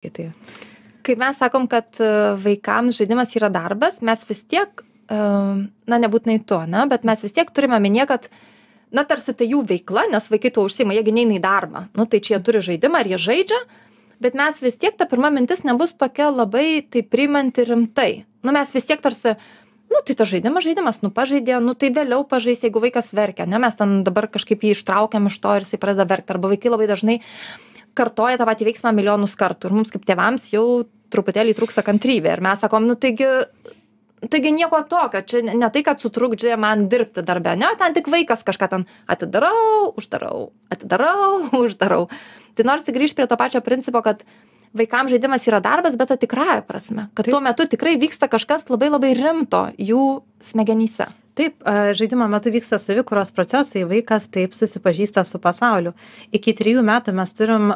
Tai Kai mes sakom, kad vaikams žaidimas yra darbas, mes vis tiek, na, nebūtinai to, ne, bet mes vis tiek turime minėti, kad, na, tarsi tai jų veikla, nes vaikai tuo užsiima, jie neina į darbą. Nu, tai čia jie turi žaidimą ir jie žaidžia, bet mes vis tiek, ta pirma mintis nebus tokia labai tai priimanti rimtai. Nu, mes vis tiek tarsi, nu, tai tas žaidimas, nu, pažaidė, nu, tai vėliau pažais, jeigu vaikas verkia, ne, mes ten dabar kažkaip jį ištraukiam iš to ir jisai pradeda verkti, arba vaikai labai dažnai kartoja tą patį veiksmą milijonus kartų ir mums kaip tėvams jau truputėlį trūksta kantrybė ir mes sakom, nu taigi nieko tokio, čia ne tai, kad sutrukdžia man dirbti darbe, ne, ten tik vaikas kažką ten atidarau, uždarau. Tai nors grįžti prie to pačio principo, kad vaikams žaidimas yra darbas, bet ta tikrąja prasme, kad tuo metu tikrai vyksta kažkas labai labai rimto jų smegenyse. Taip, žaidimo metu vyksta savikūros procesai, vaikas taip susipažįsta su pasauliu. Iki 3 metų mes turim,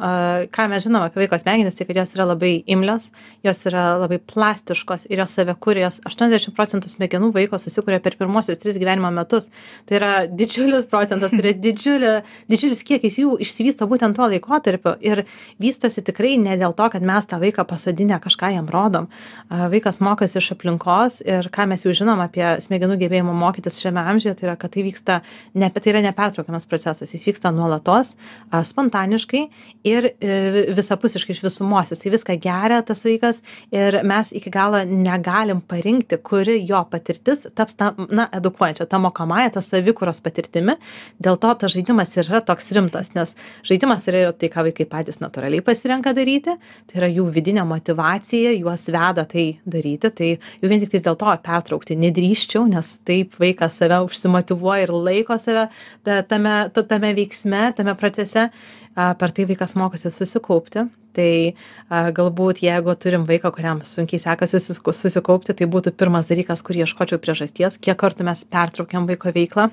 ką mes žinom apie vaiko smegenis, tai kad jos yra labai imlios, jos yra labai plastiškos ir jos save kuria, 80% smegenų vaiko susikuria per pirmosius 3 gyvenimo metus. Tai yra didžiulis procentas, tai yra didžiulis kiekis jų išsivysto būtent tuo laikotarpiu ir vystosi tikrai ne dėl to, kad mes tą vaiką pasodinę kažką jam rodom. Vaikas mokosi iš aplinkos ir ką mes jau žinom apie smegenų gebėjimą mokytis šiame amžiuje, tai yra, kad tai yra nepertraukiamas procesas, jis vyksta nuolatos, spontaniškai ir visapusiškai iš visumos, jis viską geria tas vaikas ir mes iki galo negalim parinkti, kuri jo patirtis taps edukuojančia, ta mokomąja, ta savikūros patirtimi, dėl to tas žaidimas yra toks rimtas, nes žaidimas yra tai, ką vaikai patys natūraliai pasirenka daryti, tai yra jų vidinė motyvacija, juos veda tai daryti, tai jau vien tik dėl to pertraukti nedrįsčiau, nes taip vaikas save užsimotyvuoja ir laiko save tame veiksme, tame procese, per tai vaikas mokosi susikaupti. Tai galbūt jeigu turim vaiką, kuriam sunkiai sekasi susikaupti, tai būtų pirmas dalykas, kurį ieškočiau priežasties, kiek kartų mes pertraukiam vaiko veiklą.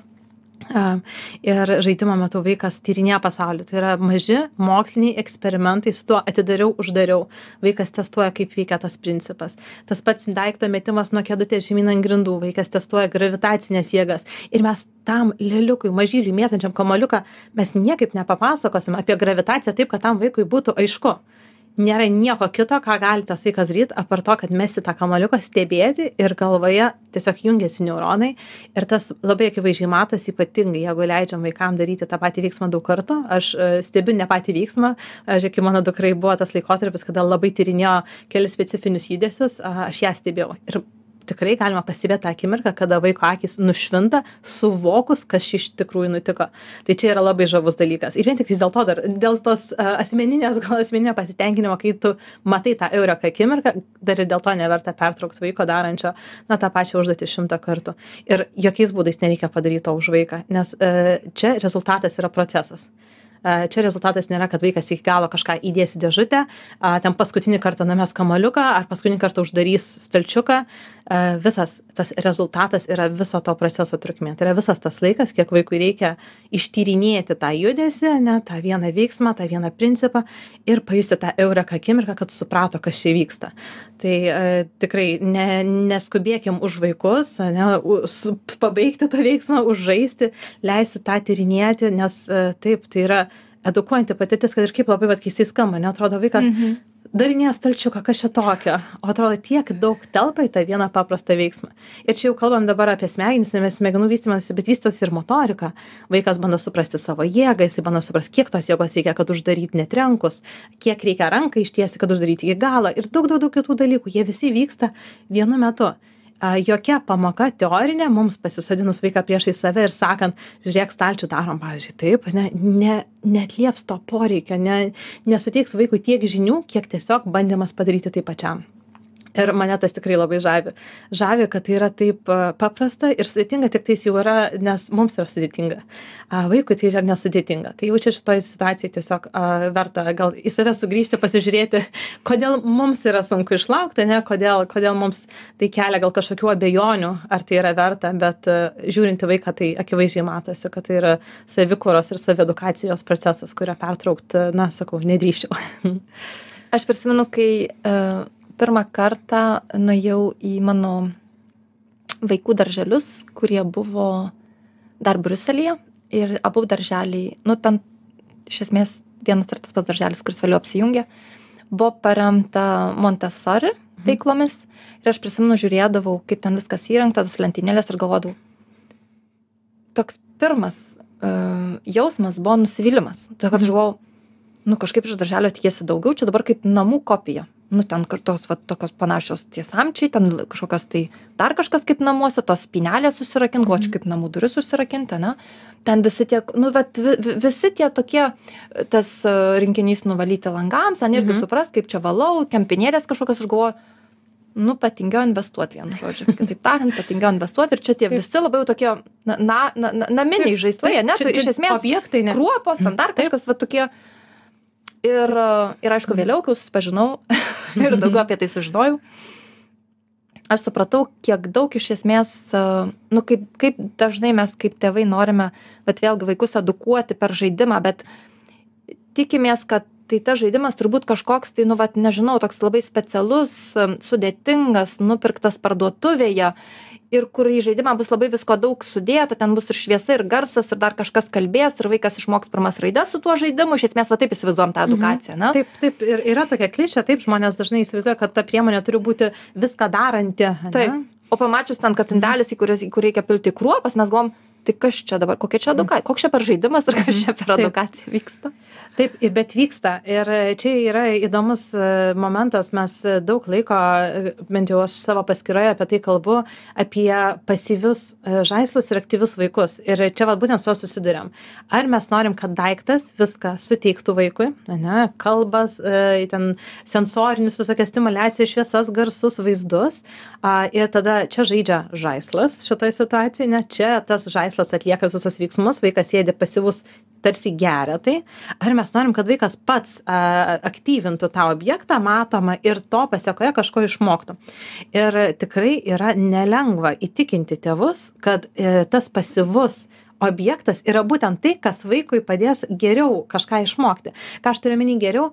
Ir žaidimo metu vaikas tyrinėja pasaulį. Tai yra maži moksliniai eksperimentai, su tuo atidariau, uždariau. Vaikas testuoja, kaip veikia tas principas. Tas pats daikto metimas nuo kėdutės žemyn ant grindų. Vaikas testuoja gravitacinės jėgas. Ir mes tam lėliukui, mažyliui, mėtančiam kamuoliuką, mes niekaip nepapasakosim apie gravitaciją taip, kad tam vaikui būtų aišku. Nėra nieko kito, ką gali tas vaikas daryti, apart to, kad mesti tą kamuoliuką, stebėti ir galvoje tiesiog jungiasi neuronai. Ir tas labai akivaizdžiai matosi, ypatingai, jeigu leidžiam vaikam daryti tą patį veiksmą daug kartų. Aš stebiu ne patį veiksmą. Kai mano dukrai buvo tas laikotarpis, kada labai tyrinėjo kelis specifinius judesius, aš ją stebėjau. Ir tikrai galima pastebėti tą akimirką, kada vaiko akys nušvinta, suvokus, kas iš tikrųjų nutiko. Tai čia yra labai žavus dalykas. Ir vien tik dėl to dar, dėl tos asmeninio pasitenkinimo, kai tu matai tą eureka akimirką, dar ir dėl to neverta pertraukti vaiko darančio, tą pačią užduotį 100 kartų. Ir jokiais būdais nereikia padaryti to už vaiką, nes čia rezultatas yra procesas. Čia rezultatas nėra, kad vaikas iki galo kažką įdės į dėžutę, ten paskutinį kartą numes kamuoliuką ar paskutinį kartą uždarys stalčiuką. Visas tas rezultatas yra viso to proceso trukmė. Tai yra visas tas laikas, kiek vaikui reikia ištyrinėti tą judesį, tą vieną veiksmą, tą vieną principą ir pajusti tą eureka akimirką, kad suprato, kas čia vyksta. Tai tikrai neskubėkim už vaikus, pabaigti tą veiksmą, užžaisti, leisti tą tyrinėti, nes taip, tai yra edukuojanti patirtis, kad ir kaip labai keistai skamba, neatrodo vaikas darinėja stalčiuką, kas čia tokio, o atrodo tiek daug telpa į tą vieną paprastą veiksmą. Ir čia jau kalbam dabar apie smegenis, nes smegenų vystymąsi, bet vystosi ir motorika. Vaikas bando suprasti savo jėgą, jisai bando suprasti, kiek tos jėgos reikia, kad uždaryti netrenkus, kiek reikia ranką ištiesti, kad uždaryti iki galo ir daug kitų dalykų. Jie visi vyksta vienu metu. Jokia pamoka teorinė mums pasisodinus vaiką priešai save ir sakant, žiūrėk, stalčių darom, pavyzdžiui, taip, neatlieps to poreikio, nesuteiks vaikui tiek žinių, kiek tiesiog bandymas padaryti tai pačiam. Ir mane tas tikrai labai žavi. Žavi, kad tai yra taip paprasta ir sudėtinga, tik tais jau yra, nes mums yra sudėtinga. Vaikui tai yra nesudėtinga. Tai jau čia šitoj situacijai tiesiog verta gal į save sugrįžti, pasižiūrėti, kodėl mums yra sunku išlaukti, kodėl mums tai kelia gal kažkokių abejonių, ar tai yra verta, bet žiūrinti vaiką, tai akivaizdžiai matosi, kad tai yra savikūros ir saviedukacijos procesas, kurio pertraukti, nedrįsčiau. Aš prisimenu, kai pirmą kartą nuėjau į mano vaikų darželius, kurie buvo dar Briuselyje ir abu darželiai, ten iš esmės vienas ir tas pats darželis, kuris vėliau apsijungė, buvo paremta Montessori veiklomis ir aš prisimenu, žiūrėdavau, kaip ten viskas įrengta, tas lentynėlės ir galvodavau. Toks pirmas jausmas buvo nusivylimas. Tai kad aš galvojau, nu kažkaip iš darželio tikėsi daugiau, čia dabar kaip namų kopija. Nu ten kartos, va, tokios panašios tie samčiai, ten kažkokios tai dar kažkas kaip namuose, tos spynelės susirakinti, o čia kaip namų duris susirakinti, ne? Ten visi tie, nu, vat, visi tie tokie, tas rinkinys nuvalyti langams, ten irgi supras, kaip čia valau, kempinėlės kažkokios, aš galvoju, nu, patingiau investuoti, vienu žodžiu. Kitaip tariant, patingiau investuoti ir čia tie visi labai tokie naminiai žaislai, ne? Tu iš esmės objektai, ne? Kruopos, ten dar kažkas, va, tokie. Ir aišku, vėliau, kai susipažinau ir daugiau apie tai sužinojau, aš supratau, kiek daug iš esmės, nu, kaip dažnai mes kaip tėvai norime, bet vėlgi vaikus edukuoti per žaidimą, bet tikimės, kad tai tas žaidimas turbūt kažkoks, tai, nu, vat, nežinau, toks labai specialus, sudėtingas, nupirktas parduotuvėje ir kur į žaidimą bus labai visko daug sudėta, ten bus ir šviesa, ir garsas, ir dar kažkas kalbės, ir vaikas išmoks pirmas raides su tuo žaidimu, iš esmės va taip įsivaizduojam tą edukaciją, ne? Taip, ir yra tokia klišė, taip žmonės dažnai įsivaizduoja, kad ta priemonė turi būti viską daranti. Taip, o pamačius ten, kad indelis, į kur reikia pilti kruopas, mes galvom, tai kas čia dabar, kokia čia edukacija, koks čia per žaidimas ir kas čia per edukacija vyksta? Taip, bet vyksta. Ir čia yra įdomus momentas, mes daug laiko, bent jau aš savo paskyroje apie tai kalbu, apie pasyvius žaislus ir aktyvius vaikus. Ir čia va būtent su to susiduriam. Ar mes norim, kad daiktas viską suteiktų vaikui, ne, kalbas, ten sensorinius visokias stimulacijos, šviesas, garsus, vaizdus. Ir tada čia žaidžia žaislas šitoje situacijoje, ne, čia tas žaislas atlieka visus veiksmus, vaikas sėdi pasyvus, tarsi geria tai. Ar mes norim, kad vaikas pats aktyvintų tą objektą matomą ir to pasiekoje kažko išmoktų. Ir tikrai yra nelengva įtikinti tėvus, kad tas pasyvus objektas yra būtent tai, kas vaikui padės geriau kažką išmokti. Ką aš turiu omeny geriau,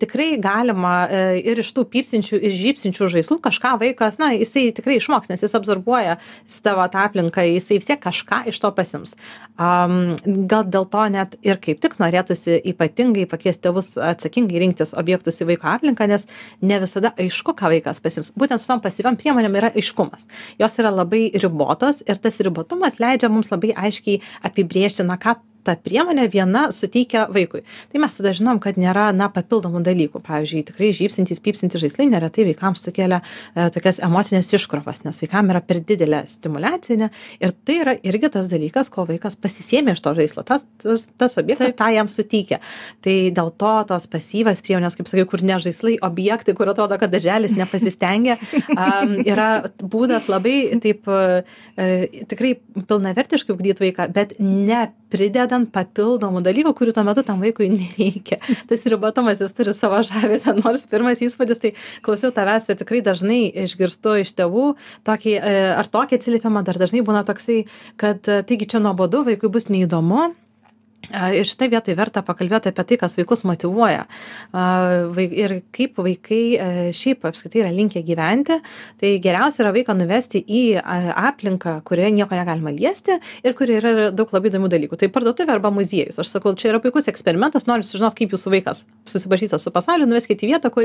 tikrai galima ir iš tų pypsinčių ir žypsinčių žaislų kažką vaikas, na, jisai tikrai išmoks, nes jis absorbuoja savo tą aplinką, jisai vis tiek kažką iš to pasims. Gal dėl to net ir kaip tik norėtųsi ypatingai pakviesti tėvus atsakingai rinktis objektus į vaiko aplinką, nes ne visada aišku, ką vaikas pasims. Būtent su tom pasyviam priemonėm yra aiškumas. Jos yra labai ribotos ir tas ribotumas leidžia mums labai aiškiai apibrėžti, na, ką ta priemonė viena suteikia vaikui. Tai mes tada žinom, kad nėra, na, papildomų dalykų. Pavyzdžiui, tikrai žypsintys, pypsintys žaislai neretai vaikams sukelia tokias emocinės iškrovas, nes vaikam yra per didelė stimulacinė ir tai yra irgi tas dalykas, ko vaikas pasisėmė iš to žaislo. Tas objektas tą jam suteikia. Tai dėl to tos pasyvios priemonės, kaip sakai, kur ne žaislai, objektai, kur atrodo, kad darželis nepasistengia, yra būdas labai taip tikrai pilnavertiškai ugdyti vaiką, bet ne pridedant papildomų dalykų, kurių tuo metu tam vaikui nereikia. Tas ribotumas, jis turi savo žavesį, nors pirmas įspūdis, tai klausiau tavęs ir tikrai dažnai išgirstu iš tėvų tokį, ar tokį atsiliepimą, dar dažnai būna toksai, kad taigi čia nuobodu, vaikui bus neįdomu. Ir šitą vietą verta pakalbėti apie tai, kas vaikus motyvuoja. Ir kaip vaikai šiaip apskritai yra linkę gyventi, tai geriausia yra vaiką nuvesti į aplinką, kurioje nieko negalima liesti ir kurioje yra daug labai įdomių dalykų. Tai parduotuvė arba muziejus. Aš sakau, čia yra puikus eksperimentas, noriu sužinoti, kaip jūsų vaikas susipažįsta su pasauliu, nuveskite į vietą, kurioje